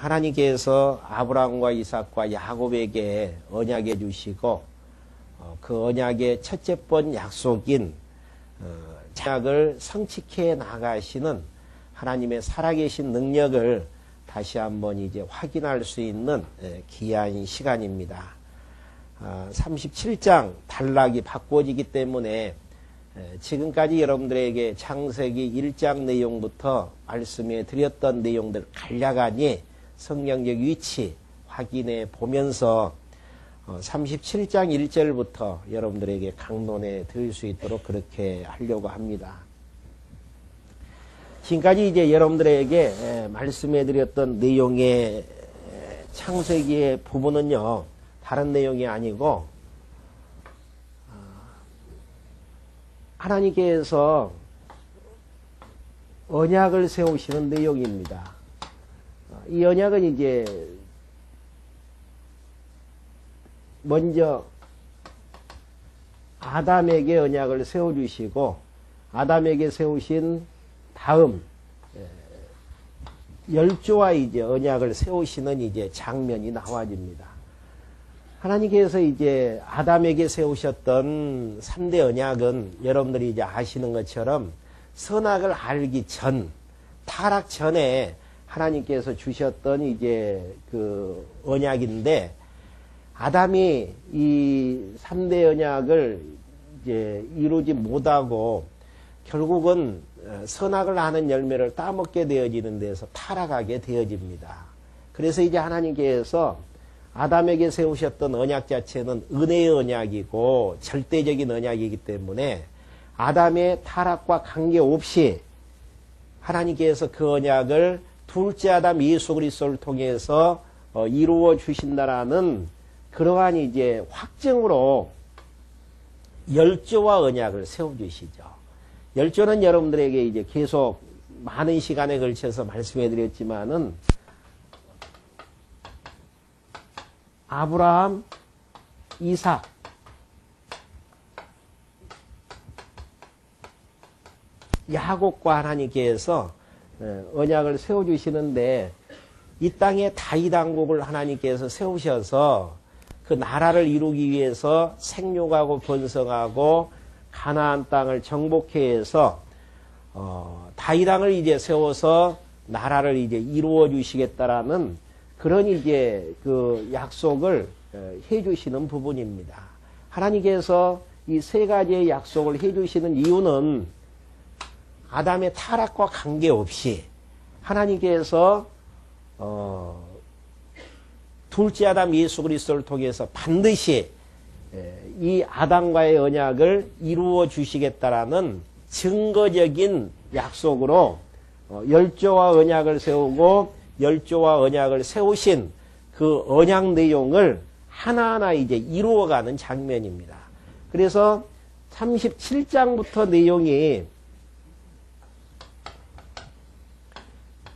하나님께서 아브라함과 이삭과 야곱에게 언약해 주시고 그 언약의 첫째 번 약속인 약을 성취해 나가시는 하나님의 살아계신 능력을 다시 한번 이제 확인할 수 있는 귀한 시간입니다. 37장 단락이 바꿔지기 때문에 지금까지 여러분들에게 창세기 1장 내용부터 말씀해 드렸던 내용들 간략하니 성경적 위치 확인해 보면서 37장 1절부터 여러분들에게 강론해 드릴 수 있도록 그렇게 하려고 합니다. 지금까지 이제 여러분들에게 말씀해 드렸던 내용의 창세기의 부분은요, 다른 내용이 아니고 하나님께서 언약을 세우시는 내용입니다. 이 언약은 이제 먼저 아담에게 언약을 세워주시고 아담에게 세우신 다음 열조와 이제 언약을 세우시는 이제 장면이 나와집니다. 하나님께서 이제 아담에게 세우셨던 3대 언약은 여러분들이 이제 아시는 것처럼 선악을 알기 전, 타락 전에 하나님께서 주셨던 이제 그 언약인데, 아담이 이 3대 언약을 이제 이루지 못하고 결국은 선악을 아는 열매를 따먹게 되어지는 데서 타락하게 되어집니다. 그래서 이제 하나님께서 아담에게 세우셨던 언약 자체는 은혜의 언약이고 절대적인 언약이기 때문에 아담의 타락과 관계없이 하나님께서 그 언약을 둘째 아담 예수 그리스도를 통해서 이루어 주신다라는 그러한 이제 확정으로 열조와 언약을 세워주시죠. 열조는 여러분들에게 이제 계속 많은 시간에 걸쳐서 말씀해 드렸지만은 아브라함, 이삭, 야곱과 하나님께서 언약을 세워주시는데, 이 땅에 다윗 왕국을 하나님께서 세우셔서 그 나라를 이루기 위해서 생육하고 번성하고 가나안 땅을 정복해 해서 다윗 왕을 이제 세워서 나라를 이제 이루어 주시겠다라는 그런 이제 그 약속을 해 주시는 부분입니다. 하나님께서 이 세 가지의 약속을 해 주시는 이유는 아담의 타락과 관계없이 하나님께서 둘째 아담 예수 그리스도를 통해서 반드시 이 아담과의 언약을 이루어 주시겠다라는 증거적인 약속으로 열조와 언약을 세우고 열조와 언약을 세우신 그 언약 내용을 하나하나 이제 이루어가는 장면입니다. 그래서 37장부터 내용이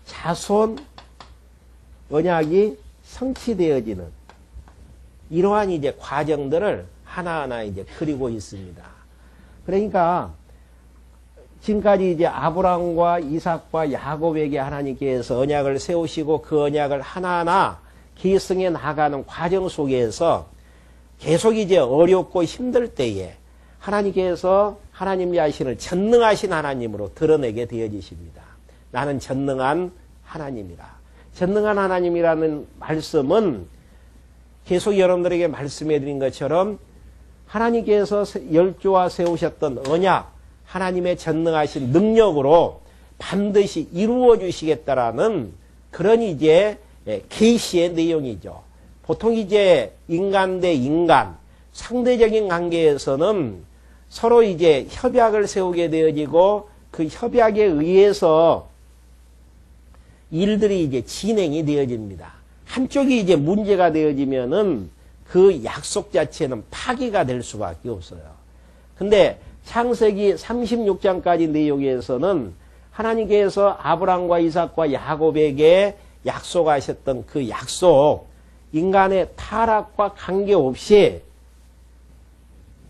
자손 언약이 성취되어지는 이러한 이제 과정들을 하나하나 이제 그리고 있습니다. 그러니까 지금까지 이제 아브라함과 이삭과 야곱에게 하나님께서 언약을 세우시고 그 언약을 하나하나 계승해 나가는 과정 속에서 계속 이제 어렵고 힘들 때에 하나님께서 하나님 자신을 전능하신 하나님으로 드러내게 되어지십니다. 나는 전능한 하나님이라. 전능한 하나님이라는 말씀은 계속 여러분들에게 말씀해 드린 것처럼 하나님께서 열조와 세우셨던 언약, 하나님의 전능하신 능력으로 반드시 이루어 주시겠다라는 그런 이제 계시의 내용이죠. 보통 이제 인간 대 인간, 상대적인 관계에서는 서로 이제 협약을 세우게 되어지고 그 협약에 의해서 일들이 이제 진행이 되어집니다. 한쪽이 이제 문제가 되어지면은 그 약속 자체는 파기가 될 수밖에 없어요. 근데 창세기 36장까지 내용에서는 하나님께서 아브라함과 이삭과 야곱에게 약속하셨던 그 약속, 인간의 타락과 관계없이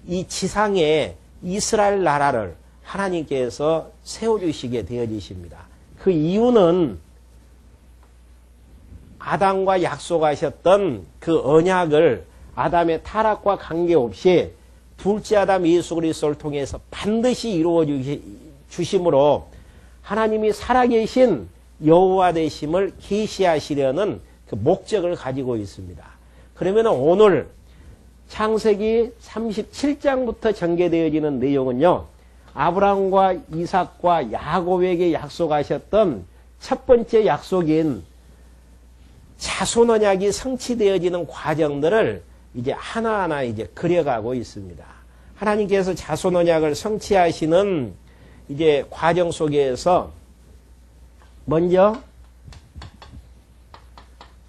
이 지상에 이스라엘 나라를 하나님께서 세워주시게 되어지십니다. 그 이유는 아담과 약속하셨던 그 언약을 아담의 타락과 관계없이 둘째 아담 예수 그리스도를 통해서 반드시 이루어 주심으로 하나님이 살아계신 여호와 되심을 계시하시려는 그 목적을 가지고 있습니다. 그러면 오늘 창세기 37장부터 전개되어지는 내용은요, 아브라함과 이삭과 야곱에게 약속하셨던 첫 번째 약속인 자손 언약이 성취되어지는 과정들을 이제 하나하나 이제 그려가고 있습니다. 하나님께서 자손 언약을 성취하시는 이제 과정 속에서 먼저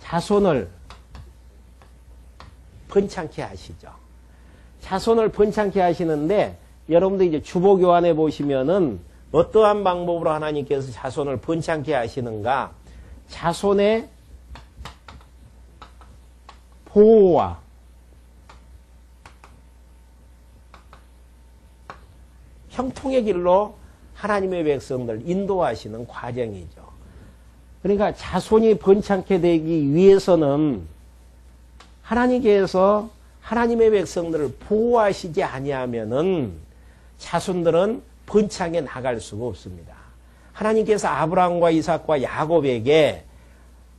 자손을 번창케 하시죠. 자손을 번창케 하시는데 여러분들 이제 주보교환에 보시면은 어떠한 방법으로 하나님께서 자손을 번창케 하시는가? 자손의 보호와 형통의 길로 하나님의 백성들 인도하시는 과정이죠. 그러니까 자손이 번창케 되기 위해서는 하나님께서 하나님의 백성들을 보호하시지 아니하면은 자손들은 번창해 나갈 수가 없습니다. 하나님께서 아브라함과 이삭과 야곱에게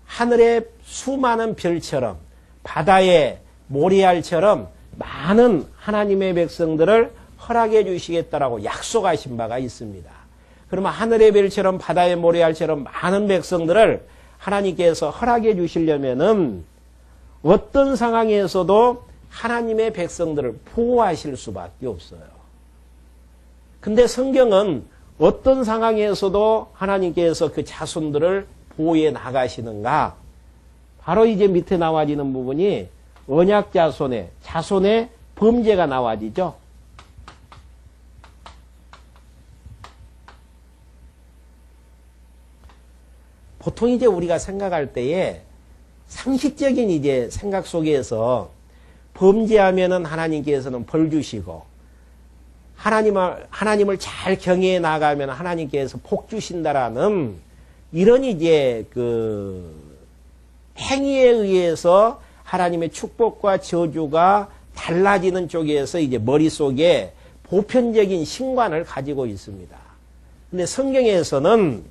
하늘의 수많은 별처럼 바다의 모래알처럼 많은 하나님의 백성들을 허락해 주시겠다라고 약속하신 바가 있습니다. 그러면 하늘의 별처럼 바다의 모래알처럼 많은 백성들을 하나님께서 허락해 주시려면은 어떤 상황에서도 하나님의 백성들을 보호하실 수밖에 없어요. 근데 성경은 어떤 상황에서도 하나님께서 그 자손들을 보호해 나가시는가? 바로 이제 밑에 나와지는 부분이 언약 자손의 범죄가 나와지죠. 보통 이제 우리가 생각할 때에 상식적인 이제 생각 속에서 범죄하면은 하나님께서는 벌 주시고 하나님을 잘 경외해 나가면 하나님께서 복 주신다라는 이런 이제 그 행위에 의해서 하나님의 축복과 저주가 달라지는 쪽에서 이제 머릿속에 보편적인 신관을 가지고 있습니다. 근데 성경에서는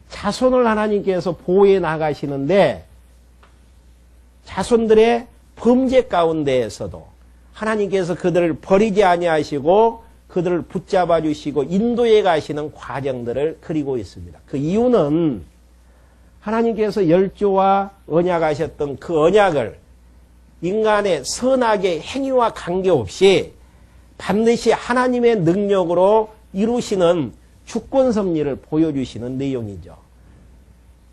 자손을 하나님께서 보호해 나가시는데 자손들의 범죄 가운데에서도 하나님께서 그들을 버리지 아니하시고 그들을 붙잡아 주시고 인도해 가시는 과정들을 그리고 있습니다. 그 이유는 하나님께서 열조와 언약하셨던 그 언약을 인간의 선악의 행위와 관계없이 반드시 하나님의 능력으로 이루시는 주권 섭리를 보여주시는 내용이죠.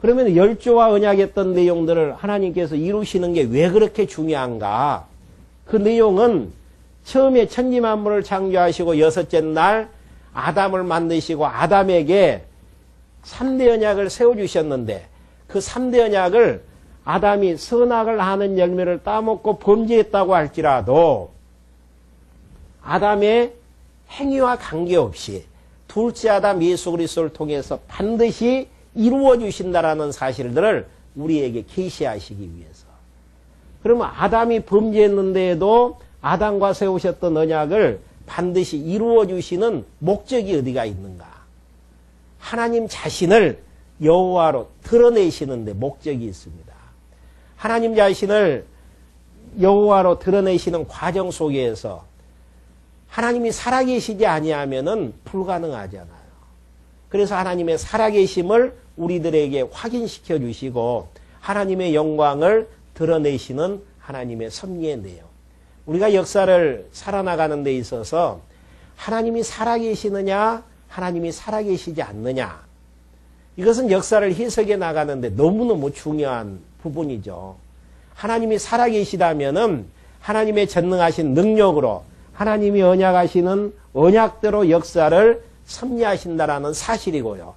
그러면 열조와 언약했던 내용들을 하나님께서 이루시는 게 왜 그렇게 중요한가? 그 내용은 처음에 천지만물을 창조하시고 여섯째 날 아담을 만드시고 아담에게 3대 언약을 세워주셨는데 그 3대 언약을 아담이 선악을 하는 열매를 따먹고 범죄했다고 할지라도 아담의 행위와 관계없이 둘째 아담 예수 그리스도를 통해서 반드시 이루어 주신다라는 사실들을 우리에게 계시하시기 위해서. 그러면 아담이 범죄했는데도 아담과 세우셨던 언약을 반드시 이루어 주시는 목적이 어디가 있는가? 하나님 자신을 여호와로 드러내시는 데 목적이 있습니다. 하나님 자신을 여호와로 드러내시는 과정 속에서 하나님이 살아계시지 아니하면은 불가능하잖아요. 그래서 하나님의 살아계심을 우리들에게 확인시켜 주시고 하나님의 영광을 드러내시는 하나님의 섭리의 내용. 우리가 역사를 살아나가는 데 있어서 하나님이 살아계시느냐 하나님이 살아계시지 않느냐 이것은 역사를 해석해 나가는데 너무너무 중요한 부분이죠. 하나님이 살아계시다면은 하나님의 전능하신 능력으로 하나님이 언약하시는 언약대로 역사를 섭리하신다라는 사실이고요.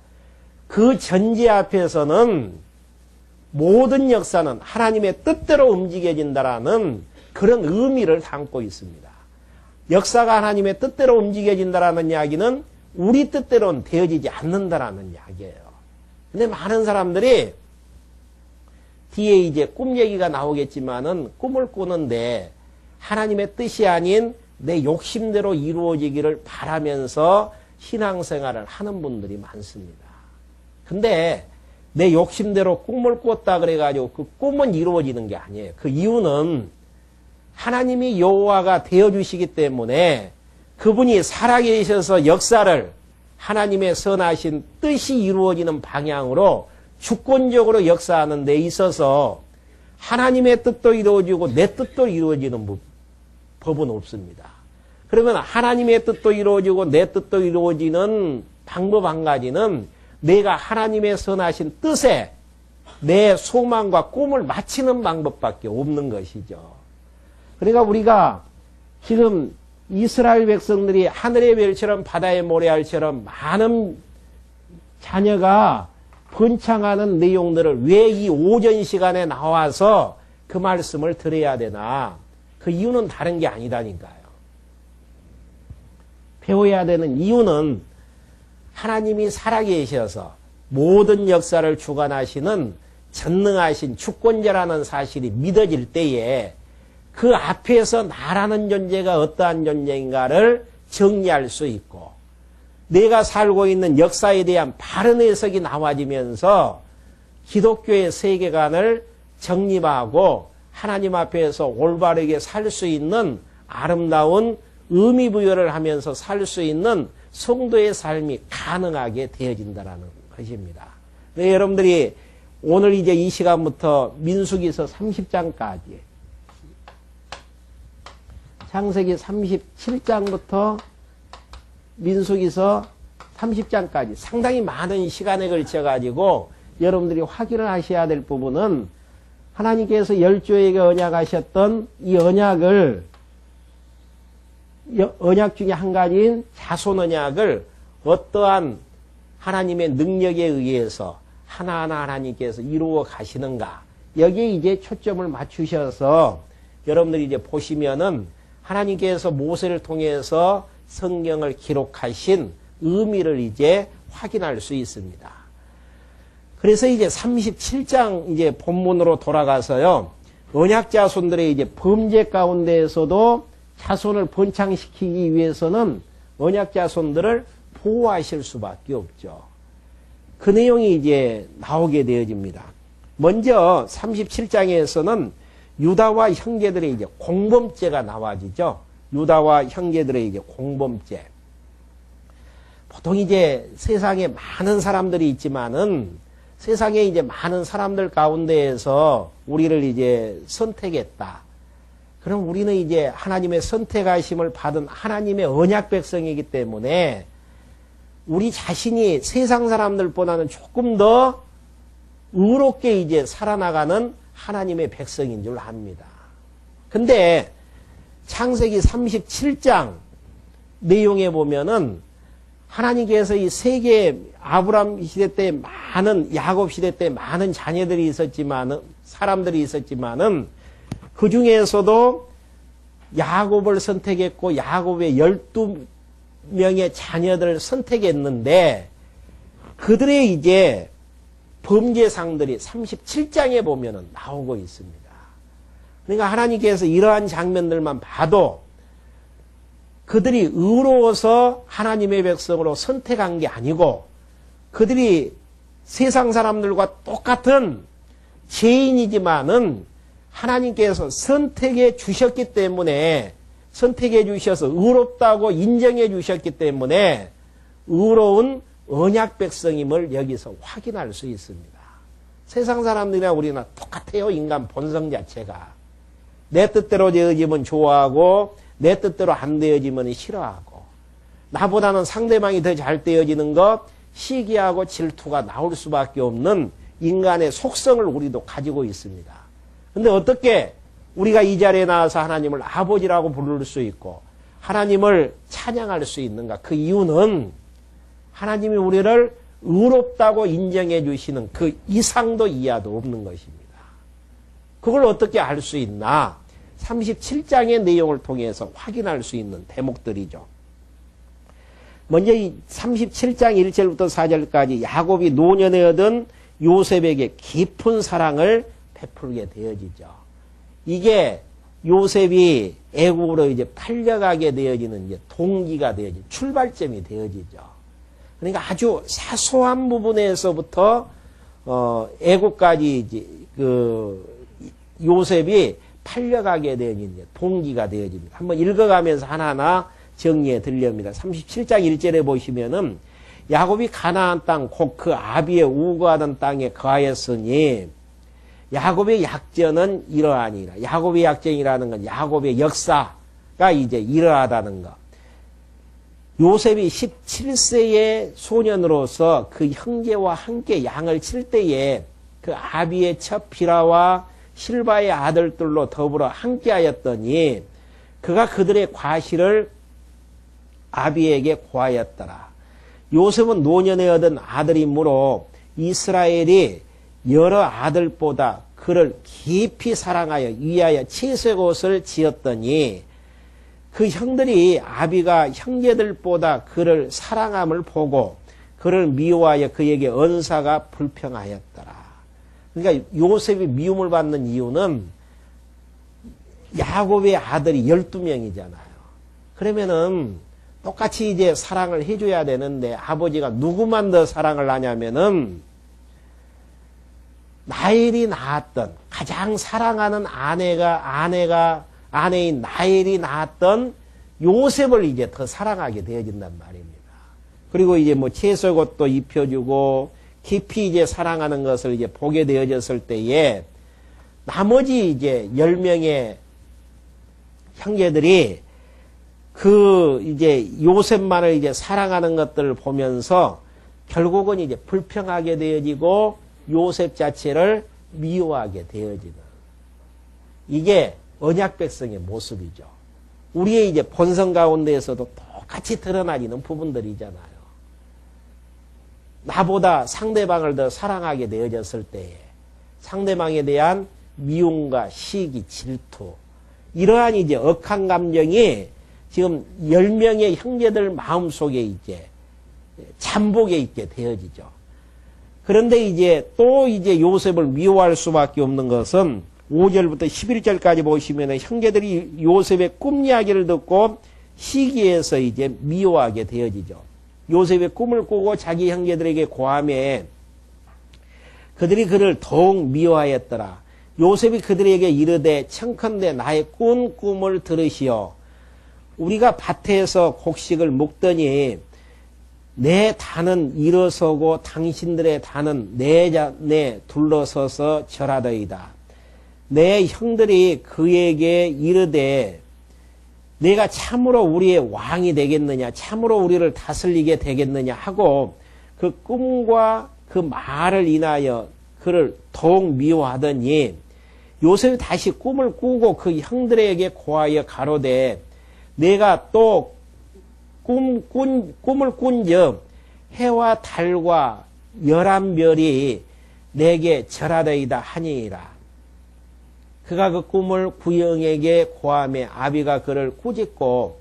그 전제 앞에서는 모든 역사는 하나님의 뜻대로 움직여진다라는 그런 의미를 담고 있습니다. 역사가 하나님의 뜻대로 움직여진다라는 이야기는 우리 뜻대로는 되어지지 않는다라는 이야기예요. 근데 많은 사람들이 뒤에 이제 꿈 얘기가 나오겠지만은 꿈을 꾸는데 하나님의 뜻이 아닌 내 욕심대로 이루어지기를 바라면서 신앙생활을 하는 분들이 많습니다. 근데 내 욕심대로 꿈을 꿨다 그래가지고 그 꿈은 이루어지는 게 아니에요. 그 이유는 하나님이 여호와가 되어주시기 때문에 그분이 살아계셔서 역사를 하나님의 선하신 뜻이 이루어지는 방향으로 주권적으로 역사하는 데 있어서 하나님의 뜻도 이루어지고 내 뜻도 이루어지는 법은 없습니다. 그러면 하나님의 뜻도 이루어지고 내 뜻도 이루어지는 방법 한 가지는 내가 하나님의 선하신 뜻에 내 소망과 꿈을 맞추는 방법밖에 없는 것이죠. 그러니까 우리가 지금 이스라엘 백성들이 하늘의 별처럼 바다의 모래알처럼 많은 자녀가 번창하는 내용들을 왜 이 오전 시간에 나와서 그 말씀을 들어야 되나? 그 이유는 다른 게 아니다니까요. 배워야 되는 이유는 하나님이 살아계셔서 모든 역사를 주관하시는 전능하신 주권자라는 사실이 믿어질 때에 그 앞에서 나라는 존재가 어떠한 존재인가를 정리할 수 있고 내가 살고 있는 역사에 대한 바른 해석이 나와지면서 기독교의 세계관을 정립하고 하나님 앞에서 올바르게 살 수 있는 아름다운 의미 부여를 하면서 살 수 있는 성도의 삶이 가능하게 되어진다는 것입니다. 네, 여러분들이 오늘 이제 이 시간부터 민수기서 30장까지 창세기 37장부터 민수기서 30장까지 상당히 많은 시간에 걸쳐 가지고 여러분들이 확인을 하셔야 될 부분은 하나님께서 열조에게 언약하셨던 이 언약을 언약 중에 한 가지인 자손 언약을 어떠한 하나님의 능력에 의해서 하나하나 하나님께서 이루어 가시는가 여기에 이제 초점을 맞추셔서 여러분들이 이제 보시면은 하나님께서 모세를 통해서 성경을 기록하신 의미를 이제 확인할 수 있습니다. 그래서 이제 37장 이제 본문으로 돌아가서요. 언약 자손들의 이제 범죄 가운데에서도 자손을 번창시키기 위해서는 언약 자손들을 보호하실 수밖에 없죠. 그 내용이 이제 나오게 되어집니다. 먼저 37장에서는 유다와 형제들의 이제 공범죄가 나와지죠. 유다와 형제들의 이제 공범죄. 보통 이제 세상에 많은 사람들이 있지만은 세상에 이제 많은 사람들 가운데에서 우리를 이제 선택했다. 그럼 우리는 이제 하나님의 선택하심을 받은 하나님의 언약 백성이기 때문에 우리 자신이 세상 사람들보다는 조금 더 의롭게 이제 살아나가는 하나님의 백성인 줄 압니다. 근데 창세기 37장 내용에 보면은 하나님께서 이 세계 아브람 시대 때 많은 야곱 시대 때 많은 자녀들이 있었지만은 사람들이 있었지만은 그 중에서도 야곱을 선택했고 야곱의 12명의 자녀들을 선택했는데 그들의 이제 범죄상들이 37장에 보면은 나오고 있습니다. 그러니까 하나님께서 이러한 장면들만 봐도 그들이 의로워서 하나님의 백성으로 선택한 게 아니고 그들이 세상 사람들과 똑같은 죄인이지만은 하나님께서 선택해 주셨기 때문에 선택해 주셔서 의롭다고 인정해 주셨기 때문에 의로운 언약 백성임을 여기서 확인할 수 있습니다. 세상 사람들이나 우리나 똑같아요. 인간 본성 자체가. 내 뜻대로 되어지면 좋아하고 내 뜻대로 안 되어지면 싫어하고 나보다는 상대방이 더 잘 되어지는 것 시기하고 질투가 나올 수밖에 없는 인간의 속성을 우리도 가지고 있습니다. 근데 어떻게 우리가 이 자리에 나와서 하나님을 아버지라고 부를 수 있고 하나님을 찬양할 수 있는가? 그 이유는 하나님이 우리를 의롭다고 인정해 주시는 그 이상도 이하도 없는 것입니다. 그걸 어떻게 알 수 있나? 37장의 내용을 통해서 확인할 수 있는 대목들이죠. 먼저 이 37장 1절부터 4절까지 야곱이 노년에 얻은 요셉에게 깊은 사랑을 베풀게 되어지죠. 이게 요셉이 애국으로 이제 팔려가게 되어지는 이제 동기가 되어지, 출발점이 되어지죠. 그러니까 아주 사소한 부분에서부터 애국까지 이제 요셉이 팔려가게 되어지는 동기가 되어집니다. 한번 읽어가면서 하나하나 정리해 드리렵니다. 37장 1절에 보시면은 야곱이 가나안 땅 곧 그 아비의 우거하던 땅에 거하였으니 야곱의 약전은 이러하니라. 야곱의 약전이라는 건 야곱의 역사가 이제 이러하다는 것. 요셉이 17세의 소년으로서 그 형제와 함께 양을 칠 때에 그 아비의 첫 비라와 실바의 아들들로 더불어 함께 하였더니 그가 그들의 과실을 아비에게 고하였더라. 요셉은 노년에 얻은 아들이므로 이스라엘이 여러 아들보다 그를 깊이 사랑하여 위하여 채색 옷을 지었더니 그 형들이 아비가 형제들보다 그를 사랑함을 보고 그를 미워하여 그에게 언사가 불평하였더라. 그러니까 요셉이 미움을 받는 이유는 야곱의 아들이 12명이잖아요. 그러면은 똑같이 이제 사랑을 해줘야 되는데 아버지가 누구만 더 사랑을 하냐면은 라헬이 낳았던 가장 사랑하는 아내인 라헬이 낳았던 요셉을 이제 더 사랑하게 되어진단 말입니다. 그리고 이제 뭐 채색옷도 입혀주고 깊이 이제 사랑하는 것을 이제 보게 되어졌을 때에 나머지 이제 10명의 형제들이 그 이제 요셉만을 이제 사랑하는 것들을 보면서 결국은 이제 불평하게 되어지고 요셉 자체를 미워하게 되어지는 이게 언약 백성의 모습이죠. 우리의 이제 본성 가운데에서도 똑같이 드러나지는 부분들이잖아요. 나보다 상대방을 더 사랑하게 되어졌을 때에 상대방에 대한 미움과 시기, 질투 이러한 이제 억한 감정이 지금 10명의 형제들 마음속에 이제 잠복에 있게 되어지죠. 그런데 이제 또 이제 요셉을 미워할 수밖에 없는 것은 5절부터 11절까지 보시면 형제들이 요셉의 꿈 이야기를 듣고 시기해서 이제 미워하게 되어지죠. 요셉의 꿈을 꾸고 자기 형제들에게 고하며 그들이 그를 더욱 미워하였더라. 요셉이 그들에게 이르되 청컨대 나의 꾼 꿈을 들으시오. 우리가 밭에서 곡식을 먹더니 내 단은 일어서고 당신들의 단은 내 잔에 둘러서서 절하더이다. 내 형들이 그에게 이르되 내가 참으로 우리의 왕이 되겠느냐, 참으로 우리를 다스리게 되겠느냐 하고 그 꿈과 그 말을 인하여 그를 더욱 미워하더니 요셉이 다시 꿈을 꾸고 그 형들에게 고하여 가로되 내가 또 꿈을 꾼즉 해와 달과 11별이 내게 절하더이다 하니이라. 그가 그 꿈을 구영에게 고하며 아비가 그를 꾸짖고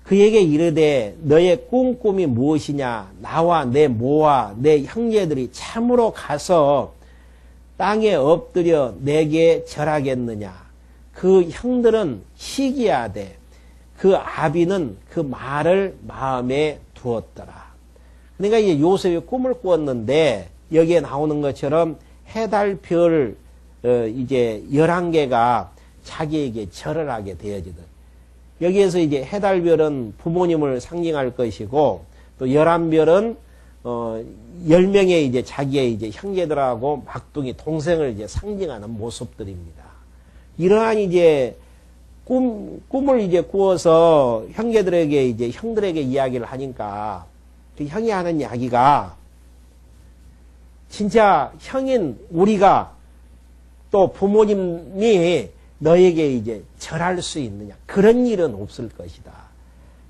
그에게 이르되 너의 꿈이 무엇이냐? 나와 내 모와 내 형제들이 참으로 가서 땅에 엎드려 내게 절하겠느냐? 그 형들은 시기하되 그 아비는 그 말을 마음에 두었더라. 그러니까 이제 요셉이 꿈을 꾸었는데 여기에 나오는 것처럼 해달별 이제 11개가 자기에게 절을 하게 되어지든 여기에서 이제 해달별은 부모님을 상징할 것이고 또 11별은 10명의 이제 자기의 이제 형제들하고 막둥이 동생을 이제 상징하는 모습들입니다. 이러한 이제 꿈을 이제 꾸어서 형제들에게 이제 형들에게 이야기를 하니까 그 형이 하는 이야기가 진짜 형인 우리가 또 부모님이 너에게 이제 절할 수 있느냐. 그런 일은 없을 것이다.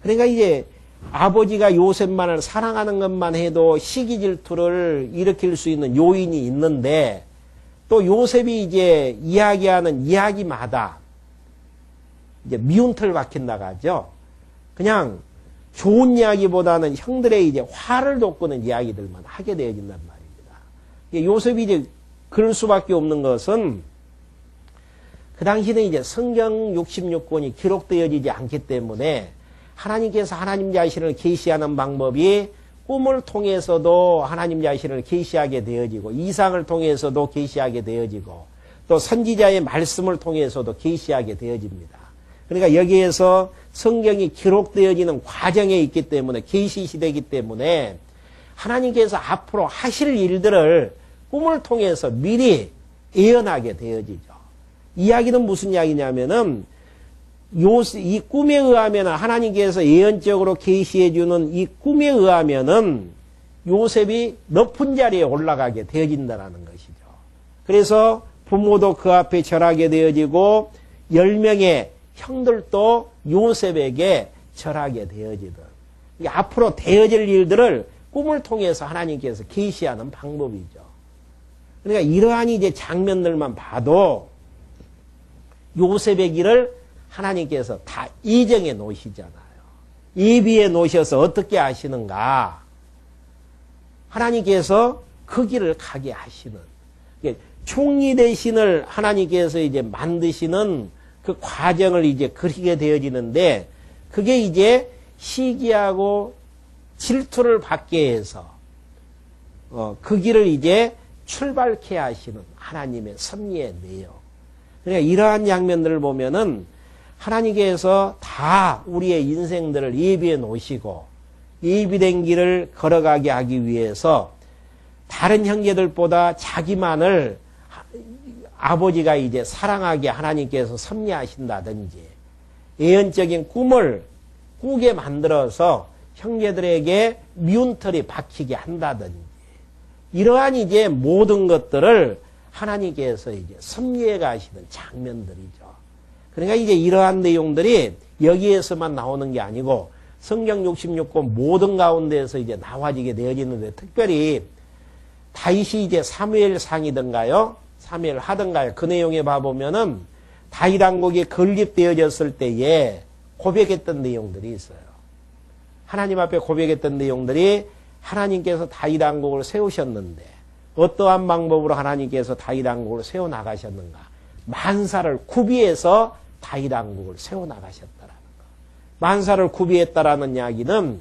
그러니까 이제 아버지가 요셉만을 사랑하는 것만 해도 시기 질투를 일으킬 수 있는 요인이 있는데 또 요셉이 이제 이야기하는 이야기마다 이제 미운털 박힌다고 하죠. 그냥 좋은 이야기보다는 형들의 이제 화를 돋구는 이야기들만 하게 되어진단 말입니다. 요셉이 이제 그럴 수밖에 없는 것은 그 당시는 이제 성경 66권이 기록되어지지 않기 때문에 하나님께서 하나님 자신을 계시하는 방법이 꿈을 통해서도 하나님 자신을 계시하게 되어지고 이상을 통해서도 계시하게 되어지고 또 선지자의 말씀을 통해서도 계시하게 되어집니다. 그러니까 여기에서 성경이 기록되어지는 과정에 있기 때문에 계시 시대이기 때문에 하나님께서 앞으로 하실 일들을 꿈을 통해서 미리 예언하게 되어지죠. 이야기는 무슨 이야기냐면은 이 꿈에 의하면 하나님께서 예언적으로 계시해 주는 이 꿈에 의하면은 요셉이 높은 자리에 올라가게 되어진다는 것이죠. 그래서 부모도 그 앞에 절하게 되어지고 10명의 형들도 요셉에게 절하게 되어지던 앞으로 되어질 일들을 꿈을 통해서 하나님께서 계시하는 방법이죠. 그러니까 이러한 이제 장면들만 봐도 요셉의 길을 하나님께서 다 예정해 놓으시잖아요. 예비해 놓으셔서 어떻게 하시는가? 하나님께서 그 길을 가게 하시는 총리 대신을 하나님께서 이제 만드시는 그 과정을 이제 그리게 되어지는데 그게 이제 시기하고 질투를 받게 해서 그 길을 이제 출발케 하시는 하나님의 섭리의 내용. 그러니까 이러한 장면들을 보면은 하나님께서 다 우리의 인생들을 예비해 놓으시고 예비된 길을 걸어가게 하기 위해서 다른 형제들보다 자기만을 아버지가 이제 사랑하게 하나님께서 섭리하신다든지 예언적인 꿈을 꾸게 만들어서 형제들에게 미운 털이 박히게 한다든지 이러한 이제 모든 것들을 하나님께서 이제 섭리해 가시는 장면들이죠. 그러니까 이제 이러한 내용들이 여기에서만 나오는 게 아니고 성경 66권 모든 가운데에서 이제 나와지게 되어지는데 특별히 다윗이 이제 사무엘상이든가요? 사무엘 하든가요? 그 내용에 봐보면은 다윗 왕국이 건립되어졌을 때에 고백했던 내용들이 있어요. 하나님 앞에 고백했던 내용들이 하나님께서 다윗 왕국을 세우셨는데 어떠한 방법으로 하나님께서 다윗 왕국을 세워나가셨는가? 만사를 구비해서 다윗 왕국을 세워나가셨다라는 거. 만사를 구비했다라는 이야기는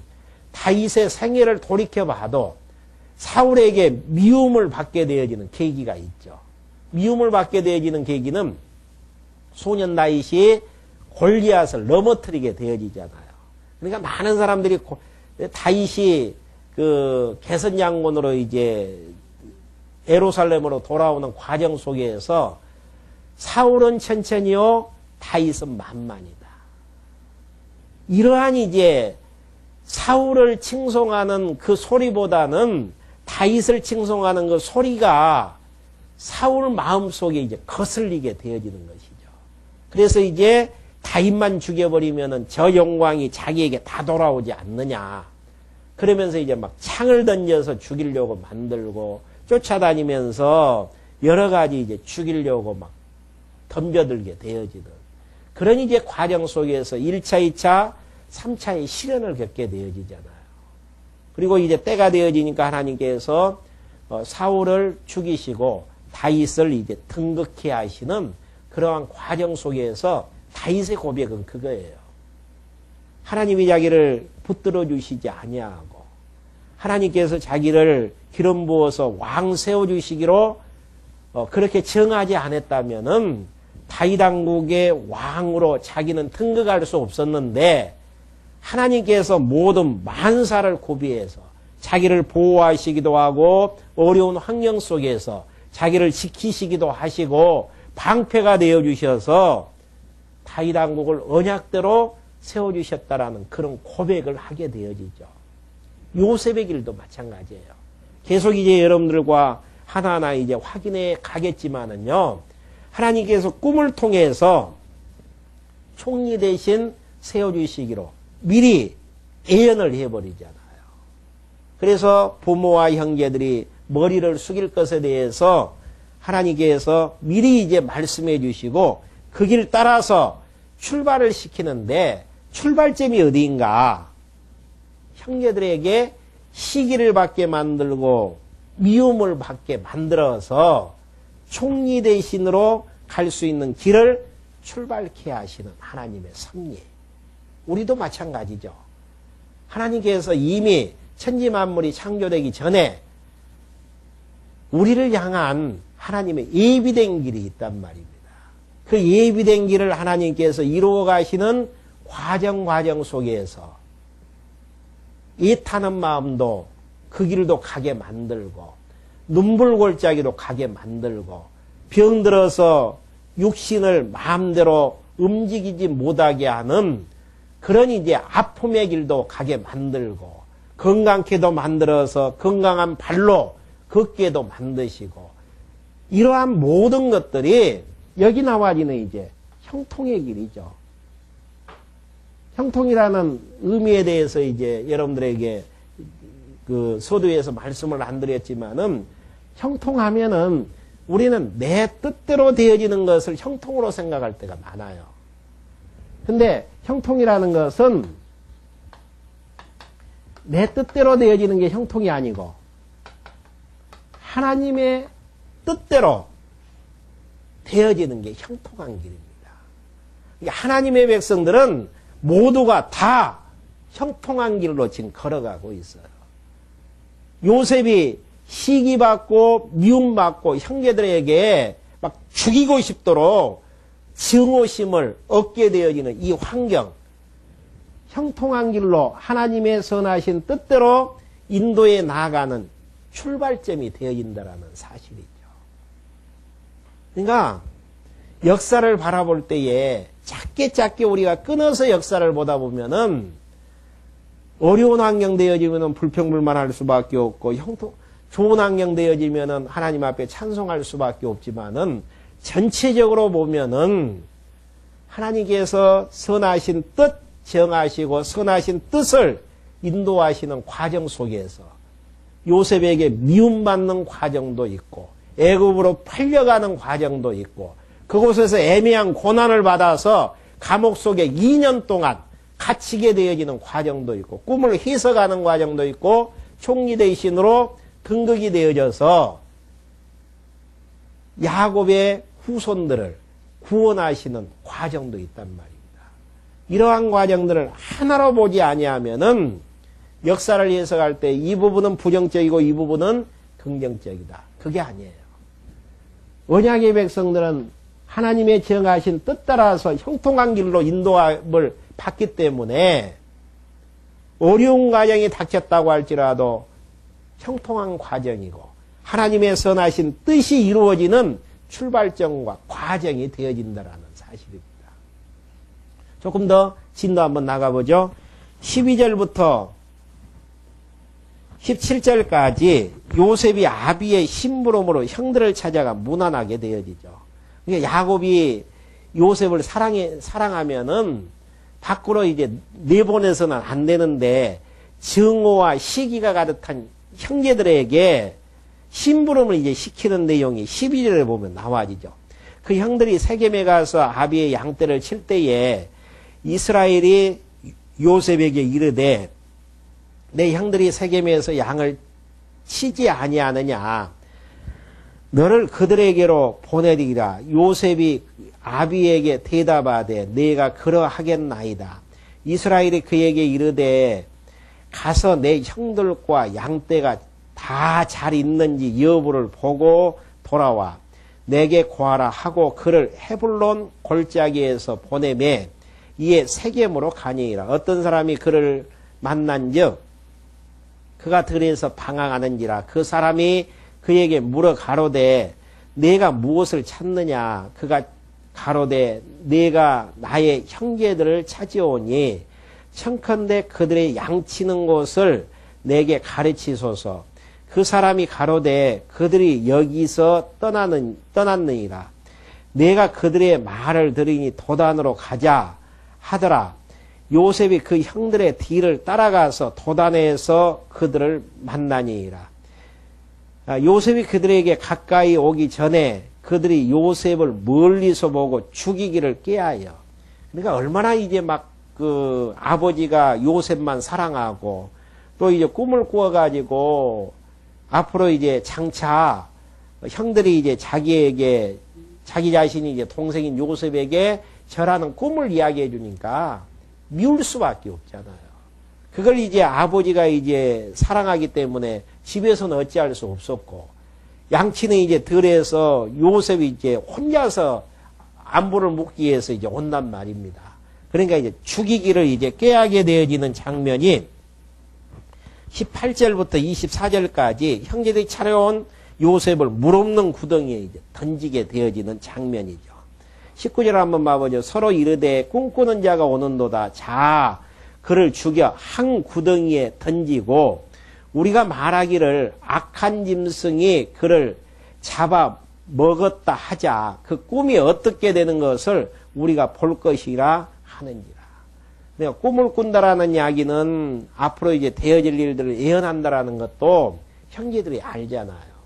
다윗의 생애를 돌이켜봐도 사울에게 미움을 받게 되어지는 계기가 있죠. 미움을 받게 되어지는 계기는 소년 다윗이 골리앗을 넘어뜨리게 되어지잖아요. 그러니까 많은 사람들이 다윗이 그 개선 장군으로 이제 예루살렘으로 돌아오는 과정 속에서 사울은 천천히요, 다윗은 만만이다. 이러한 이제 사울을 칭송하는 그 소리보다는 다윗을 칭송하는 그 소리가 사울 마음속에 이제 거슬리게 되어지는 것이죠. 그래서 이제 다윗만 죽여버리면은 저 영광이 자기에게 다 돌아오지 않느냐. 그러면서 이제 막 창을 던져서 죽이려고 만들고 쫓아다니면서 여러 가지 이제 죽이려고 막 덤벼들게 되어지는 그런 이제 과정 속에서 1차, 2차, 3차의 시련을 겪게 되어지잖아요. 그리고 이제 때가 되어지니까 하나님께서 사울을 죽이시고 다윗을 이제 등극해 하시는 그러한 과정 속에서 다윗의 고백은 그거예요. 하나님이 자기를 붙들어 주시지 아니하고 하나님께서 자기를 기름 부어서 왕 세워 주시기로 그렇게 정하지 않았다면은 다윗 왕국의 왕으로 자기는 등극할 수 없었는데 하나님께서 모든 만사를 구비해서 자기를 보호하시기도 하고 어려운 환경 속에서 자기를 지키시기도 하시고 방패가 되어 주셔서 다윗 왕국을 언약대로 세워주셨다라는 그런 고백을 하게 되어지죠. 요셉의 길도 마찬가지예요. 계속 이제 여러분들과 하나하나 이제 확인해 가겠지만은요, 하나님께서 꿈을 통해서 총리 대신 세워주시기로 미리 예언을 해버리잖아요. 그래서 부모와 형제들이 머리를 숙일 것에 대해서 하나님께서 미리 이제 말씀해 주시고 그 길 따라서 출발을 시키는데 출발점이 어디인가? 형제들에게 시기를 받게 만들고 미움을 받게 만들어서 총리 대신으로 갈 수 있는 길을 출발케 하시는 하나님의 섭리. 우리도 마찬가지죠. 하나님께서 이미 천지 만물이 창조되기 전에 우리를 향한 하나님의 예비된 길이 있단 말입니다. 그 예비된 길을 하나님께서 이루어 가시는 과정 속에서 애타는 마음도 그 길도 가게 만들고 눈불골짜기도 가게 만들고 병들어서 육신을 마음대로 움직이지 못하게 하는 그런 이제 아픔의 길도 가게 만들고 건강케도 만들어서 건강한 발로 걷게도 만드시고 이러한 모든 것들이 여기 나와지는 이제 형통의 길이죠. 형통이라는 의미에 대해서 이제 여러분들에게 그 서두에서 말씀을 안 드렸지만은 형통하면은 우리는 내 뜻대로 되어지는 것을 형통으로 생각할 때가 많아요. 근데 형통이라는 것은 내 뜻대로 되어지는 게 형통이 아니고 하나님의 뜻대로 되어지는 게 형통한 길입니다. 하나님의 백성들은 모두가 다 형통한 길로 지금 걸어가고 있어요. 요셉이 시기받고 미움받고 형제들에게 막 죽이고 싶도록 증오심을 얻게 되어지는 이 환경, 형통한 길로 하나님의 선하신 뜻대로 인도에 나아가는 출발점이 되어진다는 사실이죠. 그러니까 역사를 바라볼 때에 작게 우리가 끊어서 역사를 보다 보면은 어려운 환경 되어지면은 불평불만할 수밖에 없고 좋은 환경 되어지면은 하나님 앞에 찬송할 수밖에 없지만은 전체적으로 보면은 하나님께서 선하신 뜻 정하시고 선하신 뜻을 인도하시는 과정 속에서 요셉에게 미움받는 과정도 있고 애굽으로 팔려가는 과정도 있고 그곳에서 애매한 고난을 받아서 감옥 속에 2년 동안 갇히게 되어지는 과정도 있고 꿈을 해석하는 과정도 있고 총리 대신으로 등극이 되어져서 야곱의 후손들을 구원하시는 과정도 있단 말입니다. 이러한 과정들을 하나로 보지 아니하면은 역사를 해석할 때 이 부분은 부정적이고 이 부분은 긍정적이다. 그게 아니에요. 언약의 백성들은 하나님의 정하신 뜻 따라서 형통한 길로 인도함을 받기 때문에 어려운 과정이 닥쳤다고 할지라도 형통한 과정이고 하나님의 선하신 뜻이 이루어지는 출발점과 과정이 되어진다는 사실입니다. 조금 더 진도 한번 나가보죠. 12절부터 17절까지 요셉이 아비의 심부름으로 형들을 찾아가 문안하게 되어지죠. 그러니까 야곱이 요셉을 사랑하면은 밖으로 이제 내보내서는 안 되는데 증오와 시기가 가득한 형제들에게 심부름을 이제 시키는 내용이 12절에 보면 나와지죠. 그 형들이 세겜에 가서 아비의 양떼를 칠 때에 이스라엘이 요셉에게 이르되 내 형들이 세겜에서 양을 치지 아니하느냐 너를 그들에게로 보내리라. 요셉이 아비에게 대답하되 내가 그러하겠나이다. 이스라엘이 그에게 이르되 가서 내 형들과 양떼가 다 잘 있는지 여부를 보고 돌아와 내게 구하라 하고 그를 헤불론 골짜기에서 보내매 이에 세겜으로 가니이라. 어떤 사람이 그를 만난즉 그가 들에서 방황하는지라. 그 사람이 그에게 물어 가로되 내가 무엇을 찾느냐. 그가 가로되 내가 나의 형제들을 찾아오니 청컨대 그들의 양치는 곳을 내게 가르치소서. 그 사람이 가로되 그들이 여기서 떠났느니라. 내가 그들의 말을 들으니 도단으로 가자 하더라. 요셉이 그 형들의 뒤를 따라가서 도단에서 그들을 만나니라. 요셉이 그들에게 가까이 오기 전에 그들이 요셉을 멀리서 보고 죽이기를 꾀하여. 그러니까 얼마나 이제 막 그 아버지가 요셉만 사랑하고 또 이제 꿈을 꾸어가지고 앞으로 이제 장차 형들이 이제 자기 자신이 이제 동생인 요셉에게 절하는 꿈을 이야기해 주니까 미울 수밖에 없잖아요. 그걸 이제 아버지가 이제 사랑하기 때문에 집에서는 어찌할 수 없었고, 양치는 이제 들에서 요셉이 이제 혼자서 안부를 묻기 위해서 이제 온단 말입니다. 그러니까 이제 죽이기를 이제 꾀하게 되어지는 장면이 18절부터 24절까지 형제들이 차려온 요셉을 물 없는 구덩이에 이제 던지게 되어지는 장면이죠. 19절 한번 봐보죠. 서로 이르되 꿈꾸는 자가 오는도다. 자, 그를 죽여 한 구덩이에 던지고 우리가 말하기를 악한 짐승이 그를 잡아 먹었다 하자. 그 꿈이 어떻게 되는 것을 우리가 볼 것이라 하는지라. 내가 꿈을 꾼다라는 이야기는 앞으로 이제 되어질 일들을 예언한다라는 것도 형제들이 알잖아요.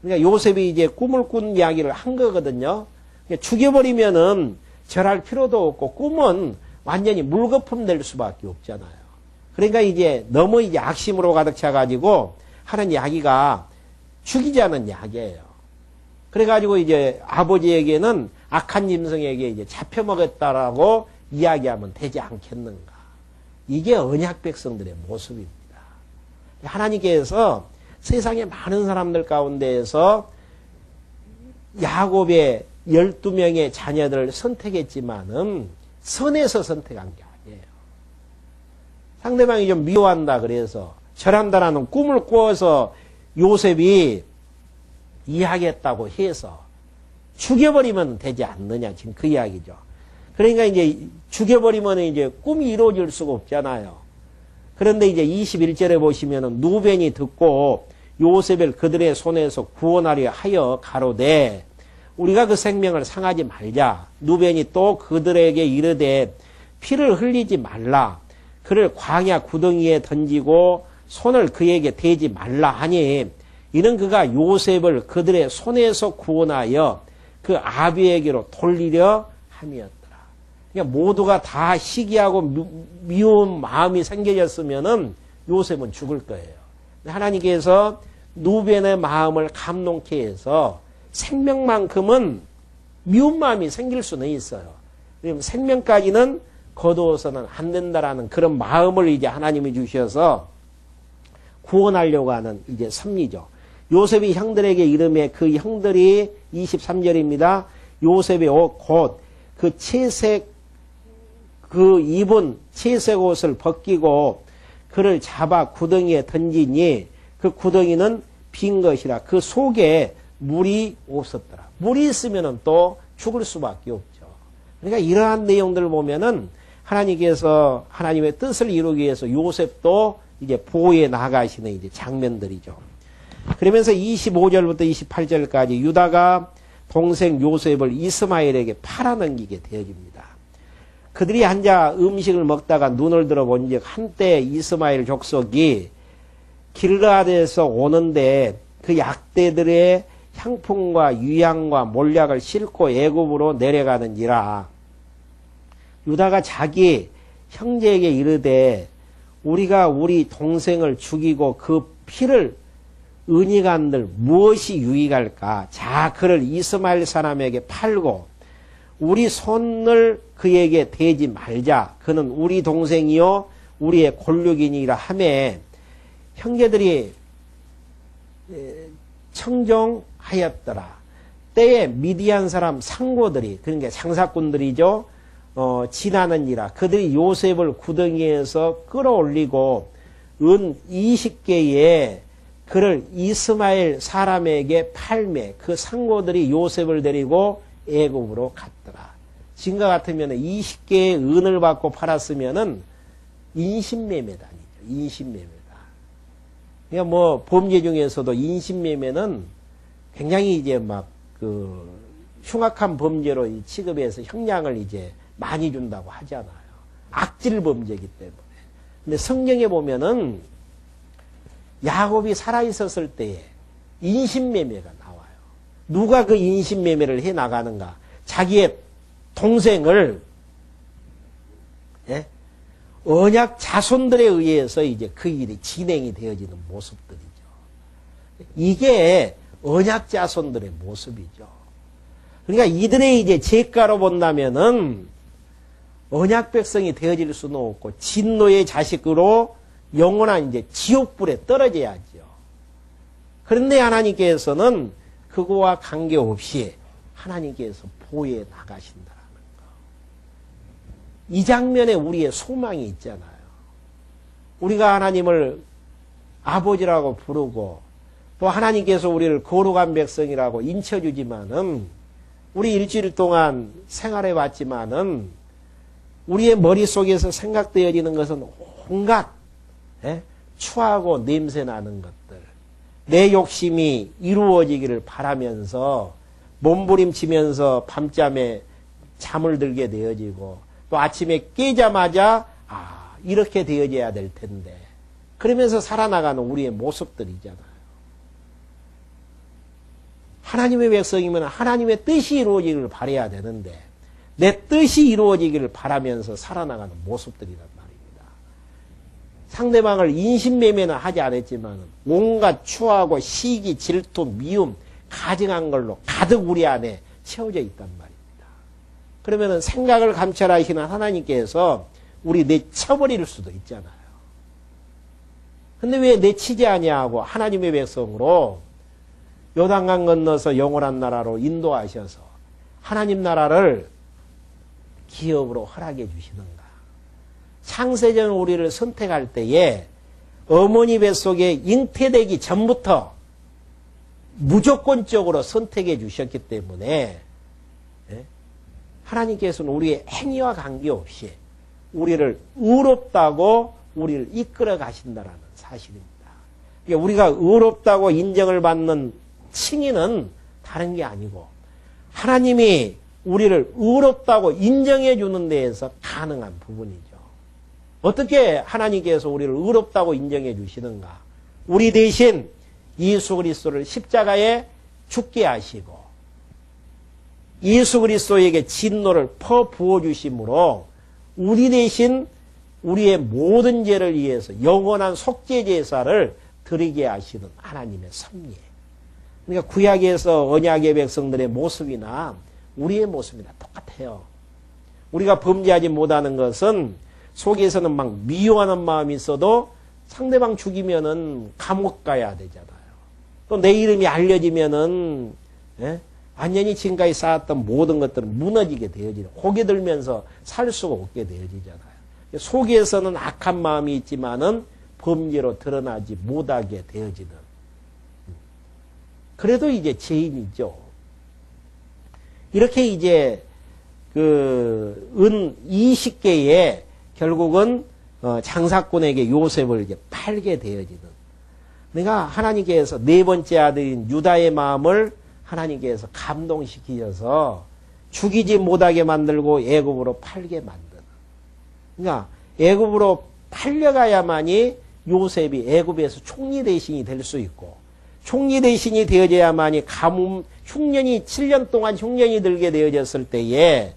그러니까 요셉이 이제 꿈을 꾼 이야기를 한 거거든요. 그러니까 죽여버리면은 절할 필요도 없고 꿈은 완전히 물거품 될 수밖에 없잖아요. 그러니까 이제 너무 이제 악심으로 가득 차가지고 하는 이야기가 죽이자는 이야기예요. 그래가지고 이제 아버지에게는 악한 짐승에게 이제 잡혀먹었다라고 이야기하면 되지 않겠는가. 이게 언약 백성들의 모습입니다. 하나님께서 세상의 많은 사람들 가운데에서 야곱의 12명의 자녀들을 선택했지만은 선에서 선택한 게 아니에요. 상대방이 좀 미워한다 그래서 절한다라는 꿈을 꾸어서 요셉이 이야기했다고 해서 죽여버리면 되지 않느냐, 지금 그 이야기죠. 그러니까 이제 죽여버리면 이제 꿈이 이루어질 수가 없잖아요. 그런데 이제 21절에 보시면은 누벤이 듣고 요셉을 그들의 손에서 구원하려 하여 가로되 우리가 그 생명을 상하지 말자. 누벤이 또 그들에게 이르되 피를 흘리지 말라. 그를 광야 구덩이에 던지고 손을 그에게 대지 말라 하니 이는 그가 요셉을 그들의 손에서 구원하여 그 아비에게로 돌리려 함이었더라. 그러니까 모두가 다 시기하고 미운 마음이 생겨졌으면은 요셉은 죽을 거예요. 하나님께서 누벤의 마음을 감동케 해서 생명만큼은 미운 마음이 생길 수는 있어요. 생명까지는 거두어서는 안 된다라는 그런 마음을 이제 하나님이 주셔서 구원하려고 하는 이제 섭리죠. 요셉이 형들에게 이름에 그 형들이 23절입니다. 요셉의 옷 곧 그 채색 그 입은 채색 옷을 벗기고 그를 잡아 구덩이에 던지니 그 구덩이는 빈 것이라. 그 속에 물이 없었더라. 물이 있으면은 또 죽을 수밖에 없죠. 그러니까 이러한 내용들을 보면은 하나님께서 하나님의 뜻을 이루기 위해서 요셉도 이제 보호해 나가시는 이제 장면들이죠. 그러면서 25절부터 28절까지 유다가 동생 요셉을 이스마엘에게 팔아넘기게 되어집니다. 그들이 앉아 음식을 먹다가 눈을 들어본즉 한때 이스마엘 족속이 길르앗에서 오는데 그 약대들의 향품과 유향과 몰약을 싣고 애굽으로 내려가는지라. 유다가 자기 형제에게 이르되 우리가 우리 동생을 죽이고 그 피를 은이간들 무엇이 유익할까? 자, 그를 이스마엘 사람에게 팔고 우리 손을 그에게 대지 말자. 그는 우리 동생이요 우리의 골육이니라 하매 형제들이 청정하였더라. 때에 미디안 사람 상고들이, 그러니까 장사꾼들이죠. 지나는지라. 그들이 요셉을 구덩이에서 끌어올리고 은 20개에 그를 이스마엘 사람에게 팔매. 그 상고들이 요셉을 데리고 애굽으로 갔더라. 지금과 같으면 20개의 은을 받고 팔았으면은 인신매매다. 인신매매다. 그러니까 뭐 범죄 중에서도 인신매매는 굉장히 이제 막 그 흉악한 범죄로 취급해서 형량을 이제 많이 준다고 하잖아요. 악질 범죄이기 때문에. 근데 성경에 보면은 야곱이 살아있었을 때에 인신매매가 나와요. 누가 그 인신매매를 해 나가는가? 자기의 동생을 언약 자손들에 의해서 이제 그 일이 진행이 되어지는 모습들이죠. 이게 언약 자손들의 모습이죠. 그러니까 이들의 이제 죄가로 본다면은 언약 백성이 되어질 수는 없고 진노의 자식으로 영원한 이제 지옥불에 떨어져야죠. 그런데 하나님께서는 그거와 관계없이 하나님께서 보호해 나가신다라는 거. 이 장면에 우리의 소망이 있잖아요. 우리가 하나님을 아버지라고 부르고 또 하나님께서 우리를 거룩한 백성이라고 인쳐주지만은 우리 일주일 동안 생활해 왔지만은 우리의 머릿속에서 생각되어지는 것은 온갖 추하고 냄새나는 것들, 내 욕심이 이루어지기를 바라면서 몸부림치면서 밤잠에 잠을 들게 되어지고 또 아침에 깨자마자 이렇게 되어져야 될 텐데 그러면서 살아나가는 우리의 모습들이잖아요. 하나님의 백성이면 하나님의 뜻이 이루어지기를 바라야 되는데 내 뜻이 이루어지기를 바라면서 살아나가는 모습들이란 말입니다. 상대방을 인신매매는 하지 않았지만 온갖 추하고 시기, 질투, 미움, 가증한 걸로 가득 우리 안에 채워져 있단 말입니다. 그러면 생각을 감찰하시는 하나님께서 우리 내쳐버릴 수도 있잖아요. 근데 왜 내치지 아니하고 하나님의 백성으로 요단강 건너서 영원한 나라로 인도하셔서 하나님 나라를 기업으로 허락해 주시는가? 창세전 우리를 선택할 때에 어머니 뱃속에 잉태되기 전부터 무조건적으로 선택해 주셨기 때문에 하나님께서는 우리의 행위와 관계없이 우리를 의롭다고 우리를 이끌어 가신다라는 사실입니다. 그러니까 우리가 의롭다고 인정을 받는 칭의는 다른 게 아니고 하나님이 우리를 의롭다고 인정해 주는 데에서 가능한 부분이죠. 어떻게 하나님께서 우리를 의롭다고 인정해 주시는가? 우리 대신 예수 그리스도를 십자가에 죽게 하시고 예수 그리스도에게 진노를 퍼부어 주심으로 우리 대신 우리의 모든 죄를 위해서 영원한 속죄 제사를 드리게 하시는 하나님의 섭리. 그러니까 구약에서 언약의 백성들의 모습이나 우리의 모습이나 똑같아요. 우리가 범죄하지 못하는 것은 속에서는 막 미워하는 마음이 있어도 상대방 죽이면은 감옥 가야 되잖아요. 또 내 이름이 알려지면은 완전히 지금까지 쌓았던 모든 것들은 무너지게 되어지고 고개 들면서 살 수가 없게 되어지잖아요. 속에서는 악한 마음이 있지만은 범죄로 드러나지 못하게 되어지는. 그래도 이제 죄인이죠. 이렇게 이제 은 20개에 결국은 장사꾼에게 요셉을 이제 팔게 되어지는. 내가 하나님께서 네 번째 아들인 유다의 마음을 하나님께서 감동시키셔서 죽이지 못하게 만들고 애굽으로 팔게 만드는. 그러니까 애굽으로 팔려가야만이 요셉이 애굽에서 총리 대신이 될 수 있고 총리 대신이 되어져야만이 가뭄 흉년이 7년 동안 흉년이 들게 되어졌을 때에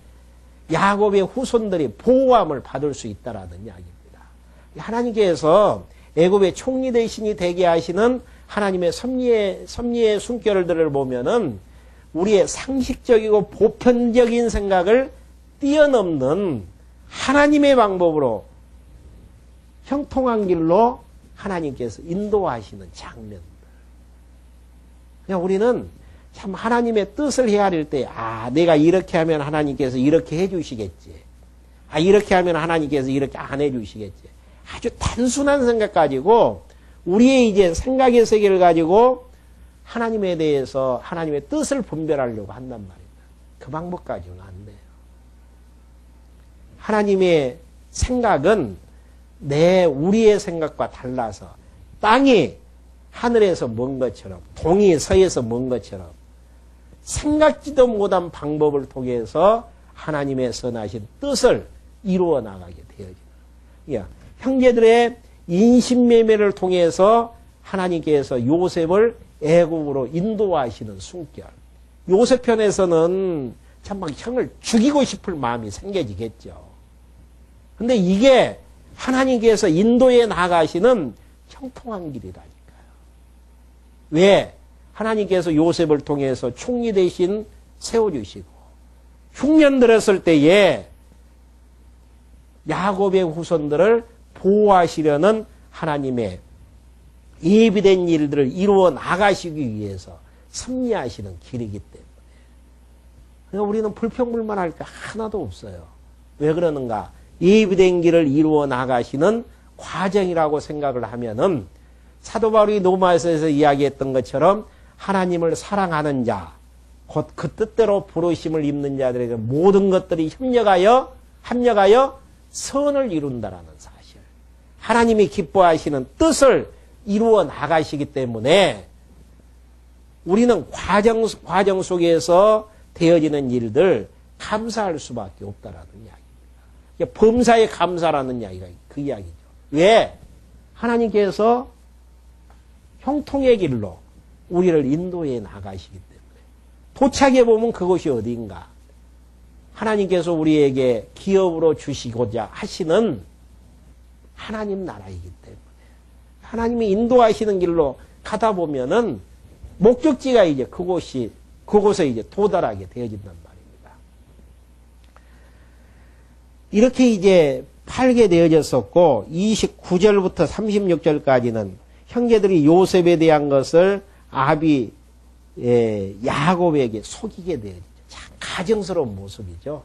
야곱의 후손들이 보호함을 받을 수 있다라는 이야기입니다. 하나님께서 애굽의 총리 대신이 되게 하시는 하나님의 섭리의 숨결들을 보면은 우리의 상식적이고 보편적인 생각을 뛰어넘는 하나님의 방법으로 형통한 길로 하나님께서 인도하시는 장면들. 그냥 우리는 참 하나님의 뜻을 헤아릴 때, 내가 이렇게 하면 하나님께서 이렇게 해주시겠지. 이렇게 하면 하나님께서 이렇게 안 해주시겠지. 아주 단순한 생각 가지고 우리의 이제 생각의 세계를 가지고 하나님에 대해서 하나님의 뜻을 분별하려고 한단 말입니다. 그 방법까지는 안 돼요. 하나님의 생각은 우리의 생각과 달라서 땅이 하늘에서 먼 것처럼 동이 서에서 먼 것처럼 생각지도 못한 방법을 통해서 하나님의 선하신 뜻을 이루어 나가게 되어지는. 형제들의 인신매매를 통해서 하나님께서 요셉을 애굽으로 인도하시는 숨결. 요셉 편에서는 참 막 형을 죽이고 싶을 마음이 생겨지겠죠. 근데 이게 하나님께서 인도에 나가시는 형통한 길이라니까요. 왜? 하나님께서 요셉을 통해서 총리 대신 세워주시고 흉년 들었을 때에 야곱의 후손들을 보호하시려는 하나님의 예비된 일들을 이루어 나가시기 위해서 섭리하시는 길이기 때문에 그러니까 우리는 불평불만할 게 하나도 없어요. 왜 그러는가? 예비된 길을 이루어 나가시는 과정이라고 생각을 하면은 사도 바울이 로마서에서 이야기했던 것처럼 하나님을 사랑하는 자, 곧 그 뜻대로 부르심을 입는 자들에게 모든 것들이 합력하여 선을 이룬다라는 사실. 하나님이 기뻐하시는 뜻을 이루어 나가시기 때문에 우리는 과정 속에서 되어지는 일들 감사할 수밖에 없다라는 이야기입니다. 범사에 감사라는 이야기가 그 이야기죠. 왜? 하나님께서 형통의 길로 우리를 인도해 나가시기 때문에 도착해 보면 그것이 어디인가? 하나님께서 우리에게 기업으로 주시고자 하시는 하나님 나라이기 때문에 하나님이 인도하시는 길로 가다 보면은 목적지가 이제 그곳에 이제 도달하게 되어진단 말입니다. 이렇게 이제 팔게 되어졌었고 29절부터 36절까지는 형제들이 요셉에 대한 것을 아비 야곱에게 속이게 되어지죠. 참 가정스러운 모습이죠.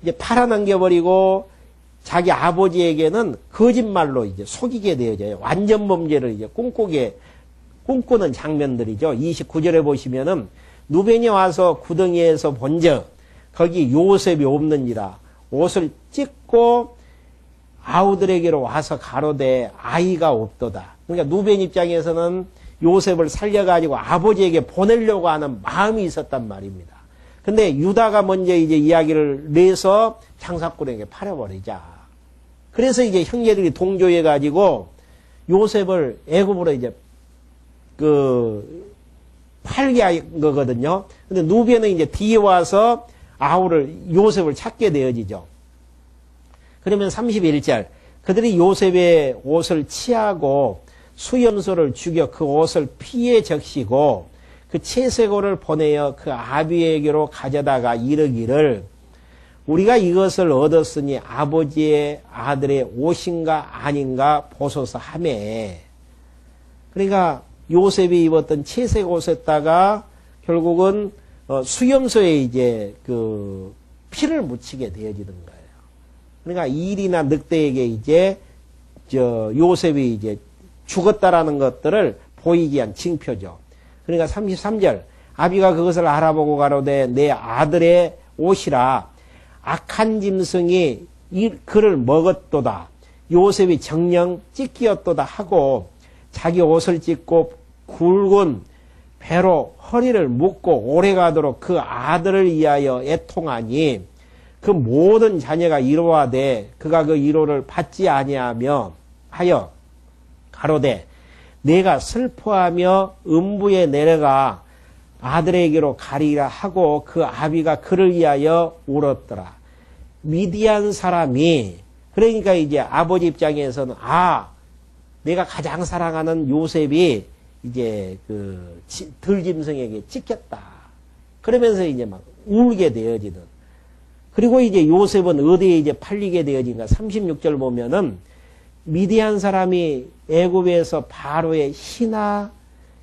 이제 팔아넘겨버리고 자기 아버지에게는 거짓말로 이제 속이게 되어져요. 완전 범죄를 이제 꿈꾸는 장면들이죠. 29절에 보시면은 누벤이 와서 구덩이에서 본적 거기 요셉이 없는지라 옷을 찢고 아우들에게로 와서 가로되 아이가 없도다. 그러니까 누벤 입장에서는 요셉을 살려가지고 아버지에게 보내려고 하는 마음이 있었단 말입니다. 근데 유다가 먼저 이제 이야기를 내서 장사꾼에게 팔아버리자. 그래서 이제 형제들이 동조해가지고 요셉을 애굽으로 이제 팔게 한 거거든요. 근데 누벤은 이제 뒤에 와서 요셉을 찾게 되어지죠. 그러면 31절 그들이 요셉의 옷을 취하고 수염소를 죽여 그 옷을 피에 적시고 그 채색옷을 보내어 그 아비에게로 가져다가 이르기를 우리가 이것을 얻었으니 아버지의 아들의 옷인가 아닌가 보소서 하매. 그러니까 요셉이 입었던 채색 옷에다가 결국은 수염소에 이제 그 피를 묻히게 되어지는 거예요. 그러니까 일이나 늑대에게 이제 요셉이 이제 죽었다라는 것들을 보이기 위한 징표죠. 그러니까 33절 아비가 그것을 알아보고 가로되 내 아들의 옷이라 악한 짐승이 그를 먹었도다. 요셉이 정령 찢기었도다 하고 자기 옷을 찢고 굵은 배로 허리를 묶고 오래가도록 그 아들을 위하여 애통하니 그 모든 자녀가 이로하되 그가 그 이로를 받지 아니하며 하여 가로되 내가 슬퍼하며 음부에 내려가 아들에게로 가리라 하고 그 아비가 그를 위하여 울었더라. 미디안 사람이 그러니까 이제 아버지 입장에서는 내가 가장 사랑하는 요셉이 이제 그 들짐승에게 찢겼다. 그러면서 이제 막 울게 되어지는. 그리고 이제 요셉은 어디에 이제 팔리게 되어진가? 36절 보면은 미디안 사람이 애굽에서 바로의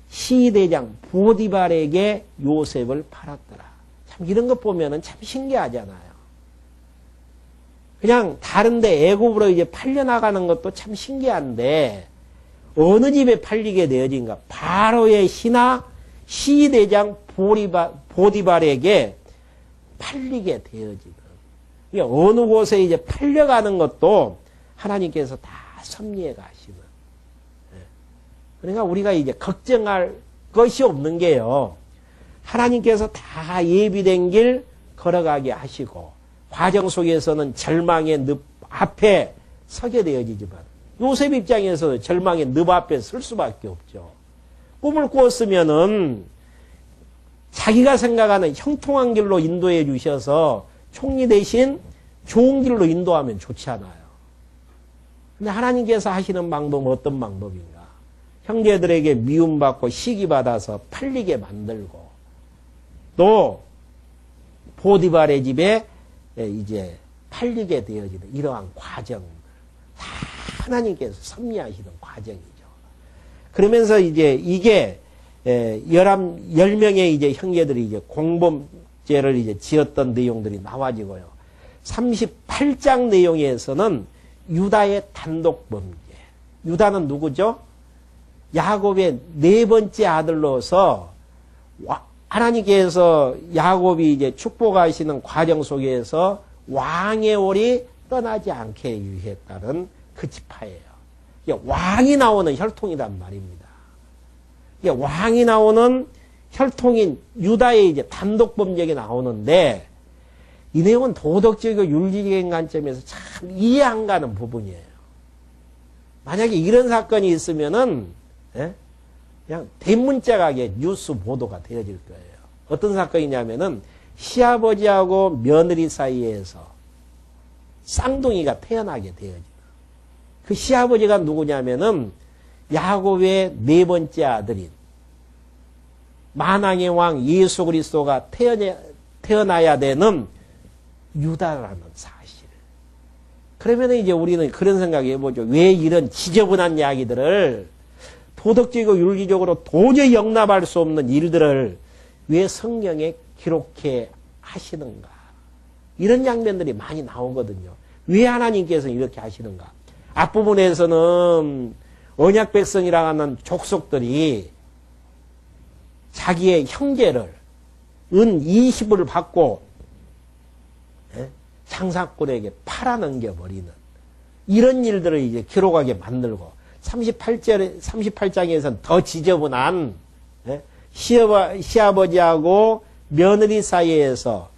시대장 보디발에게 요셉을 팔았더라. 참 이런 것 보면은 참 신기하잖아요. 그냥 다른데 애굽으로 이제 팔려나가는 것도 참 신기한데 어느 집에 팔리게 되어진가? 바로의 시대장 보디발에게 팔리게 되어지는. 그러니까 어느 곳에 이제 팔려가는 것도 하나님께서 다 섭리해 가시는. 그러니까 우리가 이제 걱정할 것이 없는 게요. 하나님께서 다 예비된 길 걸어가게 하시고 과정 속에서는 절망의 늪 앞에 서게 되어지지만 요셉 입장에서 절망의 늪 앞에 설 수밖에 없죠. 꿈을 꾸었으면은 자기가 생각하는 형통한 길로 인도해 주셔서 총리 대신 좋은 길로 인도하면 좋지 않아요. 근데 하나님께서 하시는 방법은 어떤 방법인가? 형제들에게 미움받고 시기받아서 팔리게 만들고 또 보디발의 집에 이제 팔리게 되어지는 이러한 과정들 다 하나님께서 섭리하시는 과정이죠. 그러면서 이제 이게 10명의 이제 형제들이 이제 공범죄를 이제 지었던 내용들이 나와지고요. 38장 내용에서는 유다의 단독 범죄. 유다는 누구죠? 야곱의 네 번째 아들로서 하나님께서 야곱이 이제 축복하시는 과정 속에서 왕의 올이 떠나지 않게 유의했다는 그 지파예요. 왕이 나오는 혈통이란 말입니다. 왕이 나오는 혈통인 유다의 이제 단독 범죄가 나오는데 이 내용은 도덕적이고 윤리적인 관점에서 참 이해 안 가는 부분이에요. 만약에 이런 사건이 있으면은 그냥 대문짝하게 뉴스 보도가 되어질 거예요. 어떤 사건이냐면은 시아버지하고 며느리 사이에서 쌍둥이가 태어나게 되어지는. 그 시아버지가 누구냐면은 야곱의 네 번째 아들인 만왕의 왕 예수 그리스도가 태어나야 되는 유다라는 사실. 그러면 이제 우리는 그런 생각을 해보죠. 왜 이런 지저분한 이야기들을 도덕적이고 윤리적으로 도저히 용납할 수 없는 일들을 왜 성경에 기록해 하시는가. 이런 장면들이 많이 나오거든요. 왜 하나님께서 이렇게 하시는가. 앞부분에서는 언약 백성이라 하는 족속들이 자기의 형제를 은 20을 받고 장사꾼에게 팔아넘겨버리는 이런 일들을 이제 기록하게 만들고 38장에서는 더 지저분한 시아버지하고 며느리 사이에서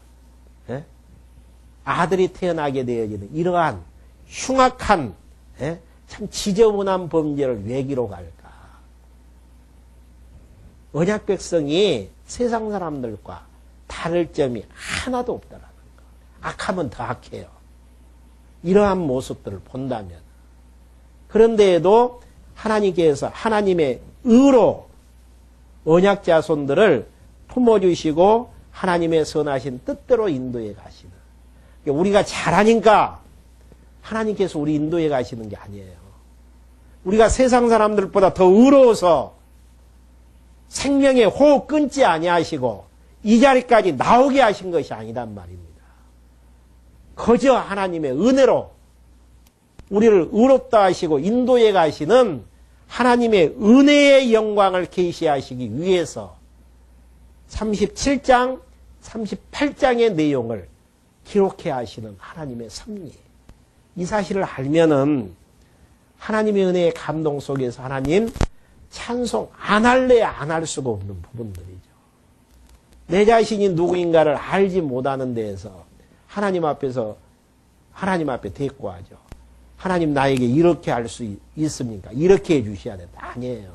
아들이 태어나게 되어지는 이러한 흉악한 참 지저분한 범죄를 왜 기록할까? 언약 백성이 세상 사람들과 다를 점이 하나도 없다라는 거. 악하면 더 악해요. 이러한 모습들을 본다면. 그런데에도 하나님께서 하나님의 의로 언약 자손들을 품어주시고 하나님의 선하신 뜻대로 인도해 가시는. 우리가 잘하니까 하나님께서 우리 인도해 가시는 게 아니에요. 우리가 세상 사람들보다 더 의로워서 생명의 호흡 끊지 아니하시고 이 자리까지 나오게 하신 것이 아니란 말입니다. 거저 하나님의 은혜로 우리를 의롭다 하시고 인도해 가시는 하나님의 은혜의 영광을 계시하시기 위해서 37장, 38장의 내용을 기록해 하시는 하나님의 섭리. 이 사실을 알면은 하나님의 은혜의 감동 속에서 하나님 찬송 안 할래 안 할 수가 없는 부분들이죠. 내 자신이 누구인가를 알지 못하는 데에서 하나님 앞에서 하나님 앞에 대꾸하죠. 하나님 나에게 이렇게 할 수 있습니까? 이렇게 해 주셔야 된다. 아니에요.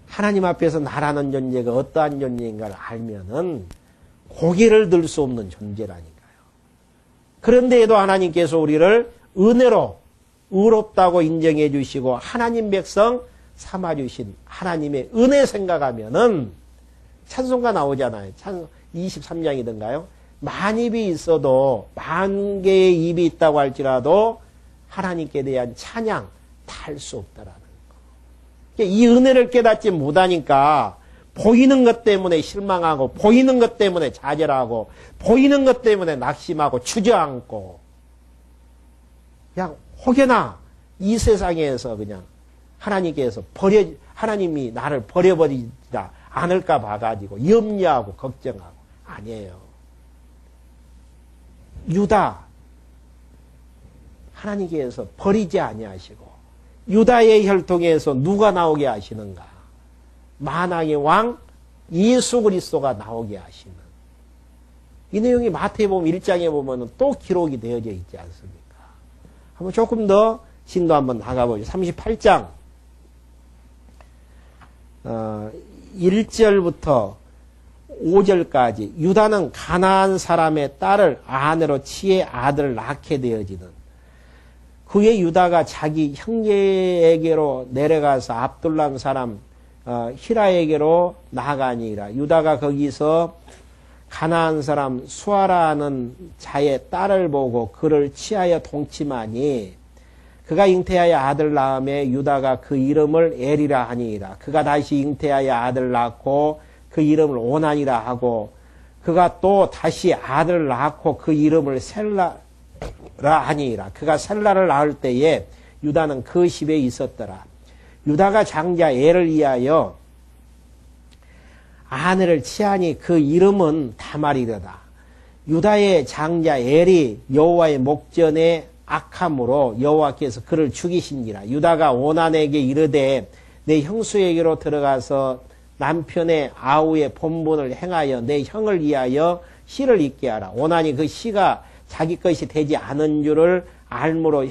하나님 앞에서 나라는 존재가 어떠한 존재인가를 알면은 고개를 들 수 없는 존재라니까요. 그런데에도 하나님께서 우리를 은혜로 의롭다고 인정해 주시고 하나님 백성 삼아 주신 하나님의 은혜 생각하면은 찬송가 나오잖아요. 찬송 23장이던가요? 만 입이 있어도 만 개의 입이 있다고 할지라도 하나님께 대한 찬양 다 할 수 없다라는 거. 이 은혜를 깨닫지 못하니까 보이는 것 때문에 실망하고 보이는 것 때문에 좌절하고 보이는 것 때문에 낙심하고 주저앉고 그냥 혹여나 이 세상에서 그냥 하나님께서 하나님이 나를 버려버리지 않을까 봐가지고 염려하고 걱정하고 아니에요. 유다 하나님께서 버리지 아니하시고 유다의 혈통에서 누가 나오게 하시는가? 만왕의 왕 예수 그리스도가 나오게 하시는 이 내용이 마태복음 1장에 보면 또 기록이 되어져 있지 않습니까? 한번 조금 더 진도 한번 나가보죠. 38장 1절부터 5절까지 유다는 가나안 사람의 딸을 아내로 취해 아들을 낳게 되어지는 그 후에 유다가 자기 형제에게로 내려가서 압둘람 사람 히라에게로 나아가니라. 유다가 거기서 가나안 사람 수아라는 자의 딸을 보고 그를 취하여 동침하니 그가 잉태하여 아들 낳음에 유다가 그 이름을 엘이라 하니라. 그가 다시 잉태하여 아들 낳고 그 이름을 오난이라 하고 그가 또 다시 아들 낳고 그 이름을 셀라라 하니라. 그가 셀라를 낳을 때에 유다는 그 집에 있었더라. 유다가 장자 엘을 위하여 아내를 취하니 그 이름은 다말이로다. 유다의 장자 엘이 여호와의 목전에 악함으로 여호와께서 그를 죽이신지라. 유다가 오난에게 이르되 내 형수에게로 들어가서 남편의 아우의 본분을 행하여 내 형을 위하여 씨를 잇게 하라. 오난이 그 씨가 자기 것이 되지 않은 줄을 알므로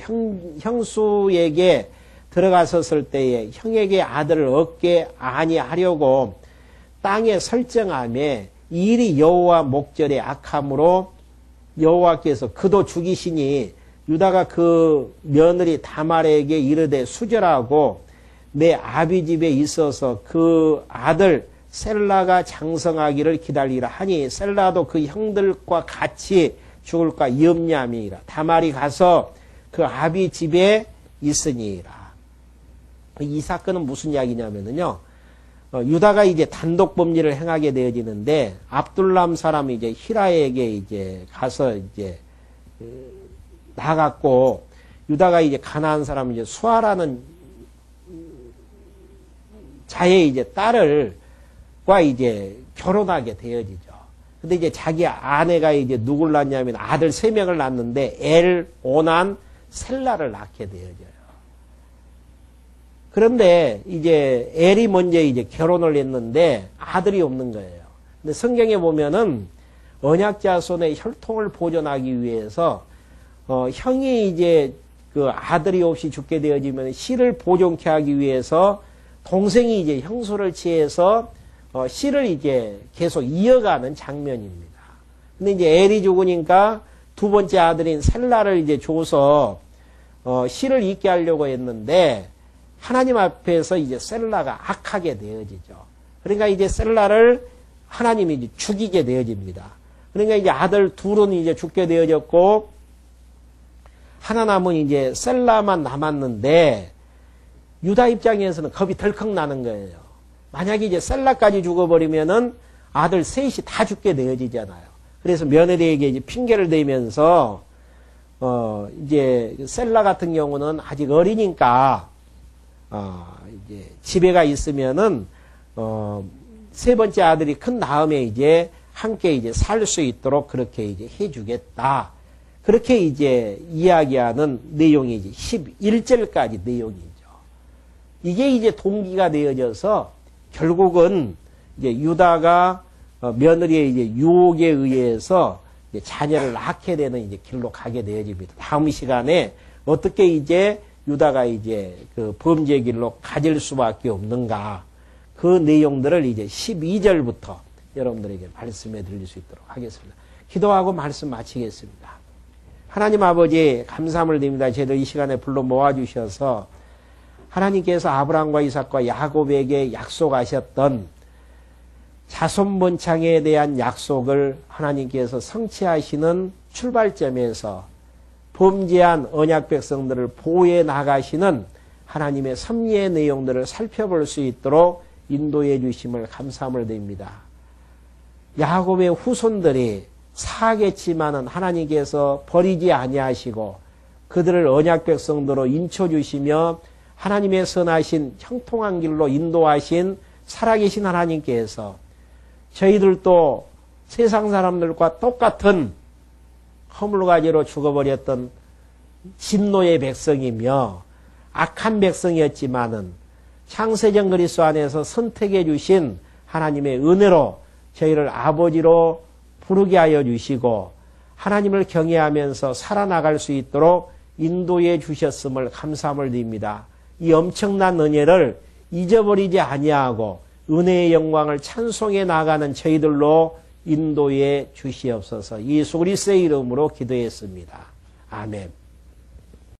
형수에게 들어갔었을 때에 형에게 아들을 얻게 아니하려고 땅에 설정하며 이 일이 여호와 목전에 악함으로 여호와께서 그도 죽이시니 유다가 그 며느리 다말에게 이르되 수절하고 내 아비 집에 있어서 그 아들 셀라가 장성하기를 기다리라 하니 셀라도 그 형들과 같이 죽을까 염려함이니라. 다말이 가서 그 아비 집에 있으니라. 이 사건은 무슨 이야기냐면요. 유다가 이제 단독 범죄를 행하게 되어지는데 압둘람 사람이 이제 히라에게 이제 가서 이제 나갔고 유다가 이제 가나안 사람 이제 수아라는 자의 이제 딸과 이제 결혼하게 되어지죠. 근데 이제 자기 아내가 이제 누굴 낳냐면 아들 3명을 낳는데 엘, 오난, 셀라를 낳게 되어져요. 그런데 이제 엘이 먼저 이제 결혼을 했는데 아들이 없는 거예요. 근데 성경에 보면은 언약자손의 혈통을 보존하기 위해서 형이 이제 그 아들이 없이 죽게 되어지면 씨를 보존케 하기 위해서 동생이 이제 형수를 취해서 씨를 이제 계속 이어가는 장면입니다. 근데 이제 엘이 죽으니까 두 번째 아들인 셀라를 이제 줘서 씨를 잇게 하려고 했는데 하나님 앞에서 이제 셀라가 악하게 되어지죠. 그러니까 이제 셀라를 하나님이 이제 죽이게 되어집니다. 그러니까 이제 아들 둘은 이제 죽게 되어졌고 하나 남은 이제 셀라만 남았는데 유다 입장에서는 겁이 덜컥 나는 거예요. 만약에 이제 셀라까지 죽어버리면은 아들 셋이 다 죽게 되어지잖아요. 그래서 며느리에게 이제 핑계를 대면서 이제 셀라 같은 경우는 아직 어리니까 이제 집에가 있으면은 세 번째 아들이 큰 다음에 이제 함께 이제 살 수 있도록 그렇게 이제 해주겠다. 그렇게 이제 이야기하는 내용이 이제 11절까지 내용이죠. 이게 이제 동기가 되어져서 결국은 이제 유다가 며느리의 이제 유혹에 의해서 이제 자녀를 낳게 되는 이제 길로 가게 되어집니다. 다음 시간에 어떻게 이제 유다가 이제 그 범죄 길로 가질 수밖에 없는가. 그 내용들을 이제 12절부터 여러분들에게 말씀해 드릴 수 있도록 하겠습니다. 기도하고 말씀 마치겠습니다. 하나님 아버지 감사함을 드립니다. 저희들 이 시간에 불러 모아주셔서 하나님께서 아브라함과 이삭과 야곱에게 약속하셨던 자손 번창에 대한 약속을 하나님께서 성취하시는 출발점에서 범죄한 언약 백성들을 보호해 나가시는 하나님의 섭리의 내용들을 살펴볼 수 있도록 인도해 주심을 감사함을 드립니다. 야곱의 후손들이 사겠지만은 하나님께서 버리지 아니하시고 그들을 언약 백성들로 인쳐 주시며 하나님의 선하신 형통한 길로 인도하신 살아계신 하나님께서 저희들도 세상 사람들과 똑같은 허물가지로 죽어버렸던 진노의 백성이며 악한 백성이었지만은 창세전 그리스도 안에서 선택해 주신 하나님의 은혜로 저희를 아버지로 부르게 하여 주시고 하나님을 경외하면서 살아나갈 수 있도록 인도해 주셨음을 감사함을 드립니다. 이 엄청난 은혜를 잊어버리지 아니하고 은혜의 영광을 찬송해 나가는 저희들로 인도해 주시옵소서. 예수 그리스도의 이름으로 기도했습니다. 아멘.